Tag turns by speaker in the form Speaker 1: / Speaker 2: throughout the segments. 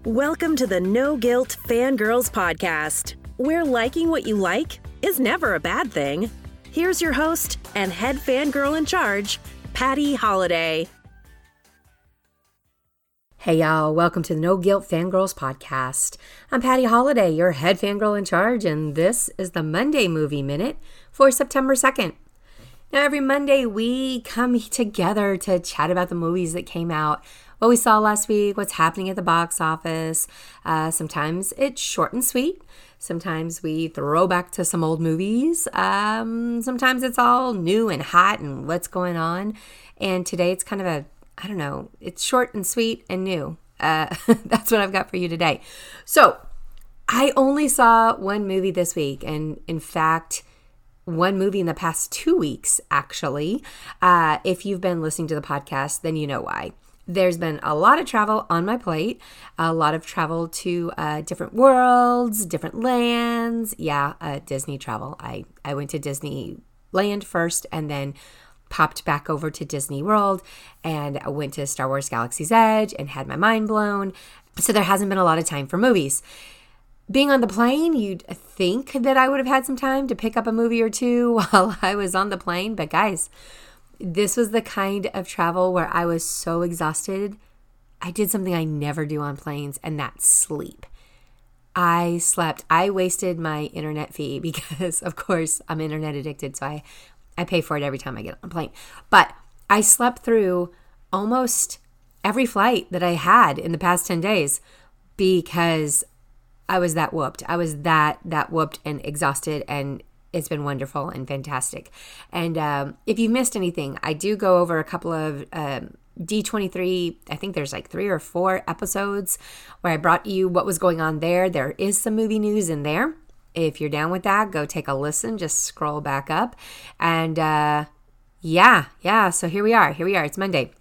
Speaker 1: Welcome to the No Guilt Fangirls podcast, where liking what you like is never a bad thing. Here's your host and head fangirl in charge, Patty Holiday.
Speaker 2: Hey y'all, welcome to the No Guilt Fangirls podcast. I'm Patty Holiday, your head fangirl in charge, and this is the Monday Movie Minute for September 2nd. Now, every Monday we come together to chat about the movies that came out, what we saw last week, what's happening at the box office. Sometimes it's short and sweet. Sometimes we throw back to some old movies. Sometimes it's all new and hot and what's going on. And today it's kind of it's short and sweet and new. That's what I've got for you today. So I only saw one movie this week, and in fact, one movie in the past 2 weeks, actually. If you've been listening to the podcast, then you know why. There's been a lot of travel on my plate, a lot of travel to different worlds, different lands. Disney travel. I went to Disneyland first and then popped back over to Disney World, and I went to Star Wars Galaxy's Edge and had my mind blown. So there hasn't been a lot of time for movies. Being on the plane, you'd think that I would have had some time to pick up a movie or two while I was on the plane. But guys, this was the kind of travel where I was so exhausted. I did something I never do on planes, and that's sleep. I slept. I wasted my internet fee because, of course, I'm internet addicted, so I pay for it every time I get on a plane. But I slept through almost every flight that I had in the past 10 days because I was that whooped. I was that whooped and exhausted, and it's been wonderful and fantastic. And if you missed anything, I do go over a couple of D23, I think there's like 3 or 4 episodes where I brought you what was going on there. There is some movie news in there. If you're down with that, go take a listen. Just scroll back up. And so here we are. It's Monday.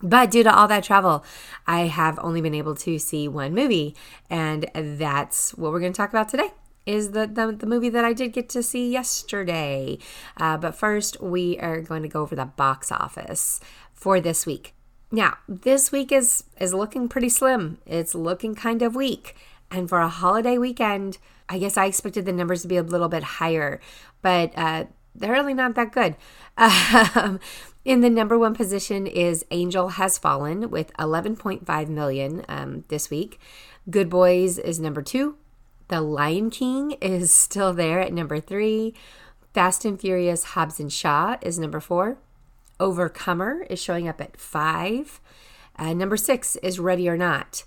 Speaker 2: But due to all that travel, I have only been able to see one movie. And that's what we're going to talk about today, is the movie that I did get to see yesterday. But first, we are going to go over the box office for this week. Now, this week is looking pretty slim. It's looking kind of weak. And for a holiday weekend, I guess I expected the numbers to be a little bit higher, but they're really not that good. In the number one position is Angel Has Fallen with 11.5 million this week. Good Boys is number 2. The Lion King is still there at number 3. Fast and Furious Hobbs and Shaw is number 4. Overcomer is showing up at 5. Number 6 is Ready or Not.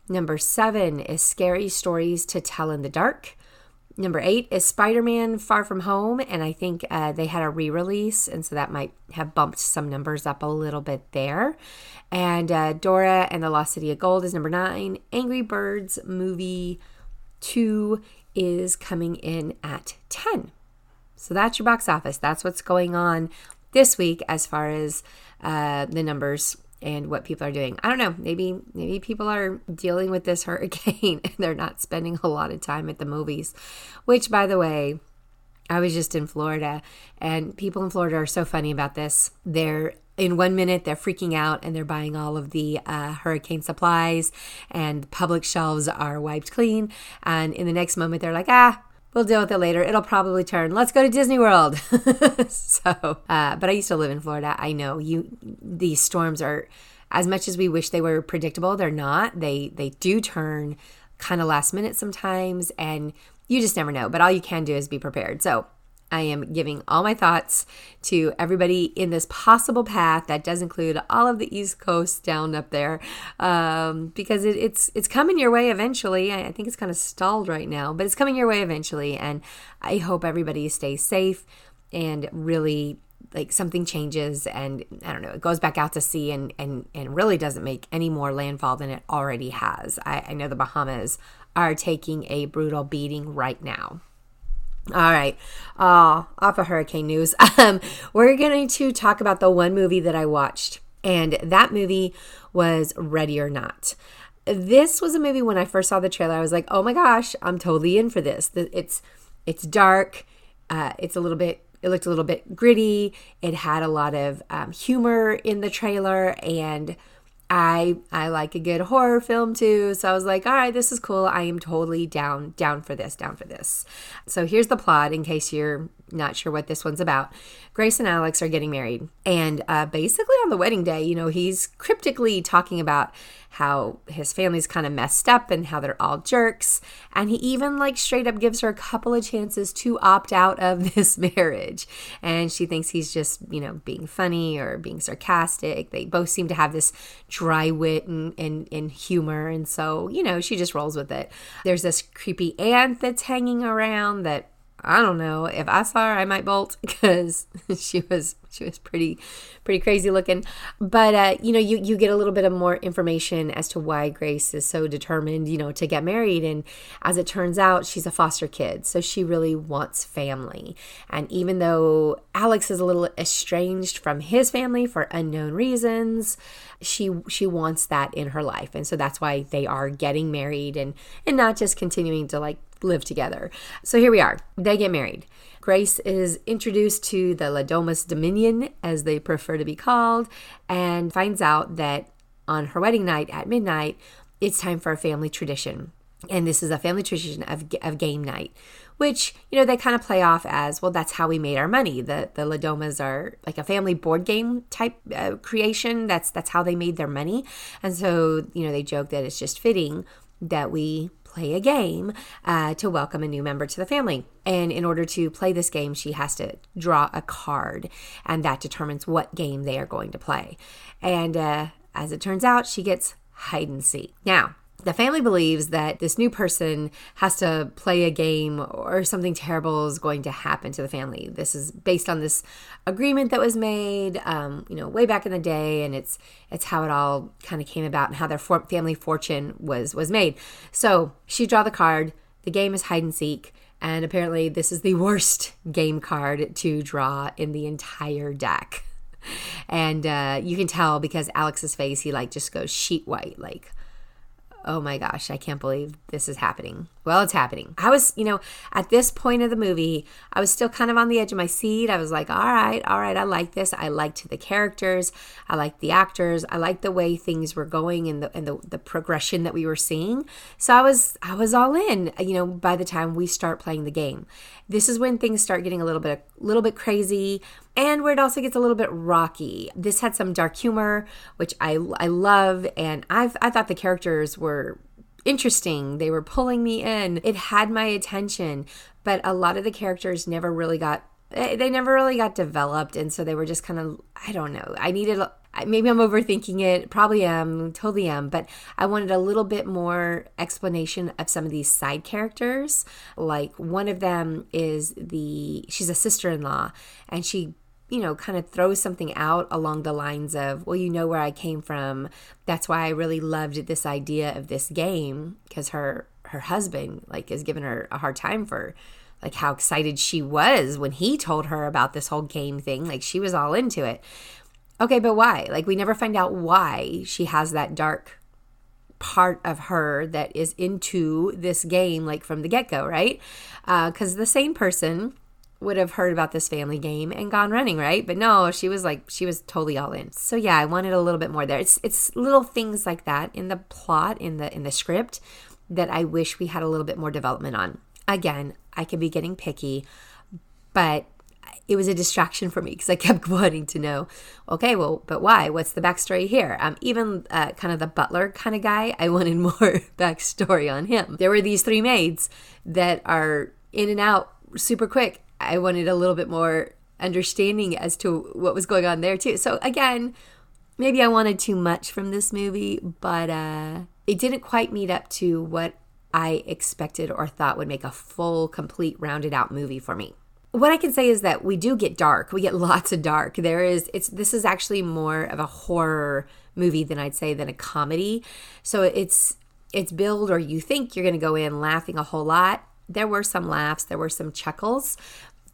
Speaker 2: Number 7 is Scary Stories to Tell in the Dark. Number 8 is Spider-Man Far From Home, and I think they had a re-release, and so that might have bumped some numbers up a little bit there. And Dora and the Lost City of Gold is number 9. Angry Birds Movie 2 is coming in at 10. So that's your box office. That's what's going on this week as far as the numbers and what people are doing. I don't know. Maybe people are dealing with this hurricane and they're not spending a lot of time at the movies, which, by the way, I was just in Florida, and people in Florida are so funny about this. In 1 minute, they're freaking out and they're buying all of the hurricane supplies, and public shelves are wiped clean. And in the next moment, they're like, we'll deal with it later. It'll probably turn. Let's go to Disney World. But I used to live in Florida. I know these storms are, as much as we wish they were predictable, they're not. They do turn kind of last minute sometimes, and you just never know. But all you can do is be prepared. So I am giving all my thoughts to everybody in this possible path. That does include all of the East Coast down up there, because it's coming your way eventually. I think it's kind of stalled right now, but it's coming your way eventually. And I hope everybody stays safe and really, like, something changes and, I don't know, it goes back out to sea and really doesn't make any more landfall than it already has. I know the Bahamas are taking a brutal beating right now. All right, off of hurricane news, we're going to talk about the one movie that I watched, and that movie was Ready or Not. This was a movie, when I first saw the trailer, I was like, oh my gosh, I'm totally in for this. It's dark, it looked a little bit gritty, it had a lot of humor in the trailer, and I like a good horror film too. So I was like, all right, this is cool. I am totally down for this. So here's the plot in case you're not sure what this one's about. Grace and Alex are getting married. And basically on the wedding day, he's cryptically talking about how his family's kind of messed up and how they're all jerks. And he even straight up gives her a couple of chances to opt out of this marriage. And she thinks he's just, being funny or being sarcastic. They both seem to have this dry wit and humor. And so, she just rolls with it. There's this creepy aunt that's hanging around that I don't know. If I saw her, I might bolt because she was pretty crazy looking. But, you get a little bit of more information as to why Grace is so determined, to get married. And as it turns out, she's a foster kid. So she really wants family. And even though Alex is a little estranged from his family for unknown reasons, she wants that in her life. And so that's why they are getting married and not just continuing to live together. So here we are. They get married. Grace is introduced to the Ladomas Dominion, as they prefer to be called, and finds out that on her wedding night at midnight, it's time for a family tradition. And this is a family tradition of game night, which, they kind of play off as, well, that's how we made our money. The Ladomas are like a family board game type creation. That's how they made their money. And so, they joke that it's just fitting that we play a game to welcome a new member to the family. And in order to play this game, she has to draw a card, and that determines what game they are going to play. And as it turns out, she gets hide and seek. Now, the family believes that this new person has to play a game or something terrible is going to happen to the family. This is based on this agreement that was made, way back in the day, and it's how it all kind of came about and how their family fortune was made. So she draw the card. The game is hide and seek, and apparently this is the worst game card to draw in the entire deck. And you can tell because Alex's face, he just goes sheet white, oh my gosh, I can't believe this is happening. Well, it's happening. I was, at this point of the movie, I was still kind of on the edge of my seat. I was like, all right, I like this. I liked the characters. I liked the actors. I liked the way things were going and the progression that we were seeing. So I was all in, by the time we start playing the game. This is when things start getting a little bit crazy, and where it also gets a little bit rocky. This had some dark humor, which I love, and I thought the characters were interesting. They were pulling me in. It had my attention, but a lot of the characters never really got developed, and so they were just kind of, I don't know. Maybe I'm overthinking it. Probably am. Totally am. But I wanted a little bit more explanation of some of these side characters. Like one of them is she's a sister-in-law, and she kind of throws something out along the lines of, well, where I came from. That's why I really loved this idea of this game, because her husband is giving her a hard time for how excited she was when he told her about this whole game thing. She was all into it. Okay, but why? We never find out why she has that dark part of her that is into this game, from the get-go, right? Because the same person would have heard about this family game and gone running, right? But no, she was totally all in. So yeah, I wanted a little bit more there. It's little things like that in the plot, in the script, that I wish we had a little bit more development on. Again, I could be getting picky, but it was a distraction for me because I kept wanting to know, okay, well, but why? What's the backstory here? Even kind of the butler kind of guy, I wanted more backstory on him. There were these 3 maids that are in and out super quick. I wanted a little bit more understanding as to what was going on there too. So again, maybe I wanted too much from this movie, but it didn't quite meet up to what I expected or thought would make a full, complete, rounded out movie for me. What I can say is that we do get dark. We get lots of dark. This is actually more of a horror movie than a comedy. So it's billed, or you think you're going to go in laughing a whole lot. There were some laughs. There were some chuckles.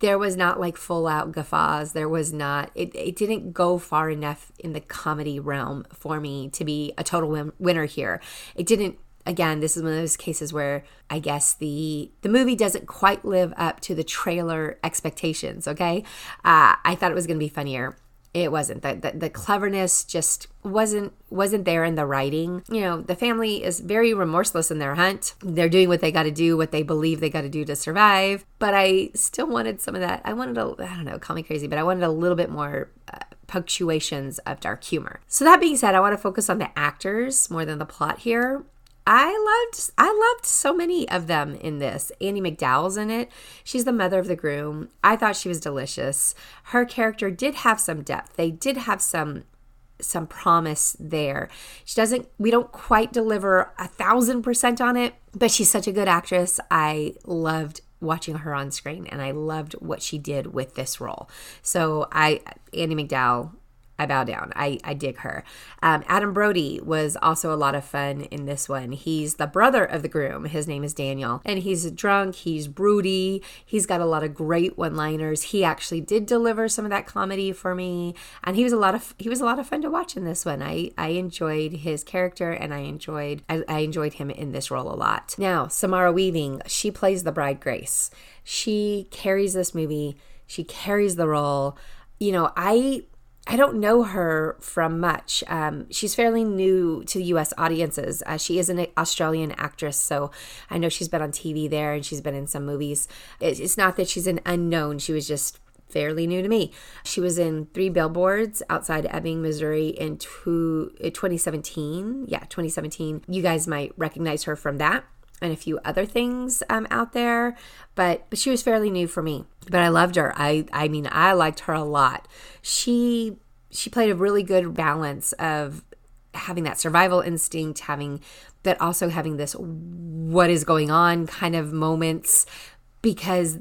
Speaker 2: There was not full out guffaws. There was not, it didn't go far enough in the comedy realm for me to be a total winner here. It didn't, again, this is one of those cases where I guess the movie doesn't quite live up to the trailer expectations, okay? I thought it was going to be funnier. It wasn't. The cleverness just wasn't there in the writing. You know, the family is very remorseless in their hunt. They're doing what they got to do, what they believe they got to do to survive. But I still wanted some of that. I don't know, call me crazy, but I wanted a little bit more punctuations of dark humor. So that being said, I want to focus on the actors more than the plot here. I loved so many of them in this. Andie MacDowell's in it. She's the mother of the groom. I thought she was delicious. Her character did have some depth. They did have some promise there. We don't quite deliver 1,000% on it, but she's such a good actress. I loved watching her on screen, and I loved what she did with this role. So Andie MacDowell, I bow down. I dig her. Adam Brody was also a lot of fun in this one. He's the brother of the groom. His name is Daniel. And he's drunk. He's broody. He's got a lot of great one-liners. He actually did deliver some of that comedy for me. And he was a lot of fun to watch in this one. I enjoyed his character, and I enjoyed him in this role a lot. Now, Samara Weaving, she plays the bride Grace. She carries this movie. She carries the role. You know, I don't know her from much. She's fairly new to U.S. audiences. She is an Australian actress, so I know she's been on TV there and she's been in some movies. It's not that she's an unknown. She was just fairly new to me. She was in 3 Billboards outside Ebbing, Missouri in 2017. Yeah, 2017. You guys might recognize her from that and a few other things out there, but she was fairly new for me. But I loved her. I mean, I liked her a lot. She played a really good balance of having that survival instinct, but also having this what is going on kind of moments, because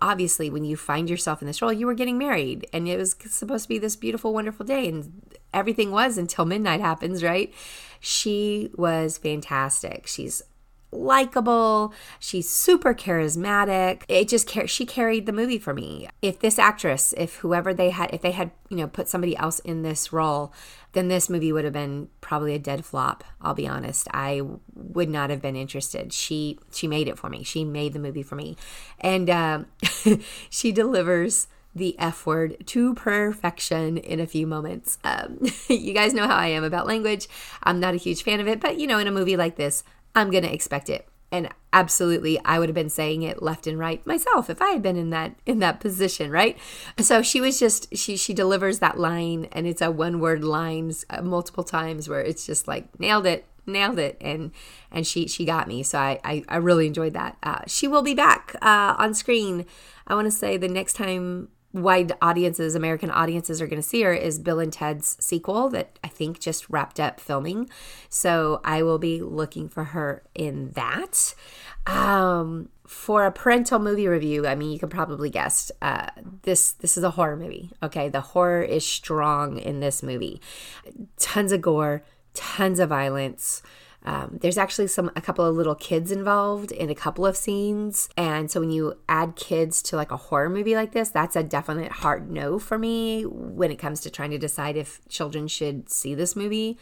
Speaker 2: obviously when you find yourself in this role, you were getting married and it was supposed to be this beautiful, wonderful day, and everything was until midnight happens, right? She was fantastic. She's likable. She's super charismatic. She carried the movie for me. If this actress, if they had put somebody else in this role, then this movie would have been probably a dead flop. I'll be honest. I would not have been interested. She made it for me. She made the movie for me. And she delivers the F word to perfection in a few moments. You guys know how I am about language. I'm not a huge fan of it, but in a movie like this, I'm going to expect it. And absolutely, I would have been saying it left and right myself if I had been in that position, right? So she was just, she delivers that line, and it's a one-word line multiple times where it's just like, nailed it, and she got me. So I really enjoyed that. She will be back on screen. I want to say the next time American audiences are going to see her is Bill and Ted's sequel that I think just wrapped up filming. So I will be looking for her in that. For a parental movie review, I mean, you can probably guess, this is a horror movie. Okay. The horror is strong in this movie. Tons of gore, tons of violence. There's actually a couple of little kids involved in a couple of scenes. And so when you add kids to like a horror movie like this, that's a definite hard no for me when it comes to trying to decide if children should see this movie.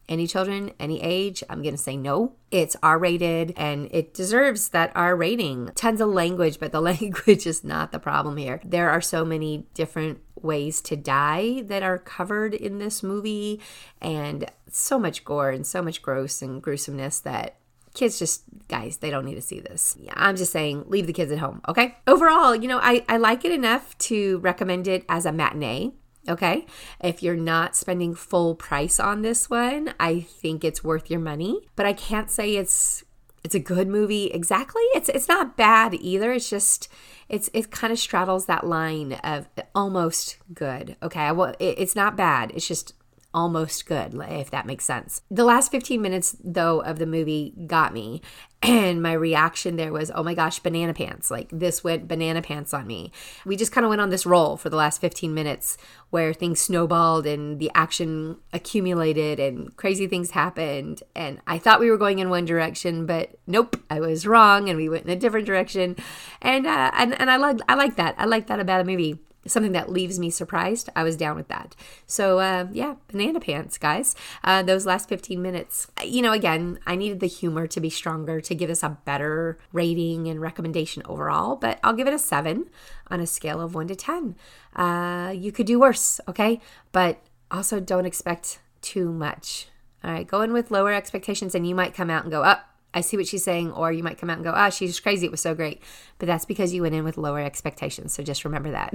Speaker 2: Any children, any age, I'm going to say no. It's R-rated and it deserves that R rating. Tons of language, but the language is not the problem here. There are so many different ways to die that are covered in this movie, and so much gore and so much gross and gruesomeness that kids guys, they don't need to see this. Yeah, I'm just saying, leave the kids at home, okay? Overall, I like it enough to recommend it as a matinee. Okay, if you're not spending full price on this one, I think it's worth your money. But I can't say it's a good movie exactly. It's not bad either. It's just it kind of straddles that line of almost good. Okay, it's not bad. It's just almost good, if that makes sense. The last 15 minutes, though, of the movie got me. And my reaction there was, oh my gosh, banana pants. Like, this went banana pants on me. We just kind of went on this roll for the last 15 minutes where things snowballed and the action accumulated and crazy things happened. And I thought we were going in one direction, but nope, I was wrong and we went in a different direction. And I like that. I like that about a movie. something that leaves me surprised, I was down with that. So yeah, banana pants, guys. Those last 15 minutes, again, I needed the humor to be stronger to give us a better rating and recommendation overall, but I'll give it a 7 on a scale of 1 to 10. You could do worse, okay? But also don't expect too much. All right, go in with lower expectations and you might come out and go, I see what she's saying, or you might come out and go, she's crazy, it was so great. But that's because you went in with lower expectations, so just remember that.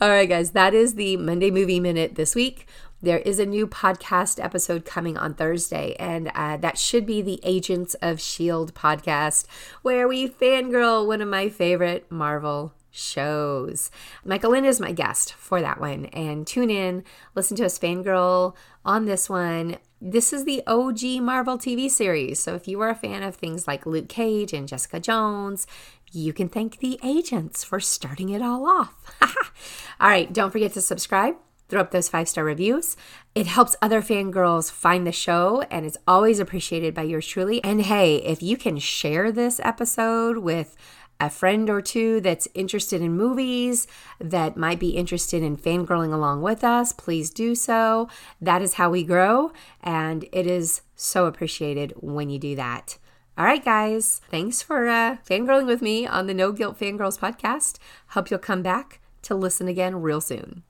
Speaker 2: All right, guys, that is the Monday Movie Minute this week. There is a new podcast episode coming on Thursday, and that should be the Agents of S.H.I.E.L.D. podcast, where we fangirl one of my favorite Marvel shows. Michael Lynn is my guest for that one, and tune in, listen to us fangirl on this one. This is the OG Marvel TV series, so if you are a fan of things like Luke Cage and Jessica Jones, you can thank the agents for starting it all off. All right, don't forget to subscribe. Throw up those 5-star reviews. It helps other fangirls find the show, and it's always appreciated by yours truly. And hey, if you can share this episode with a friend or two that's interested in movies, that might be interested in fangirling along with us, please do so. That is how we grow, and it is so appreciated when you do that. All right, guys, thanks for fangirling with me on the No Guilt Fangirls podcast. Hope you'll come back to listen again real soon.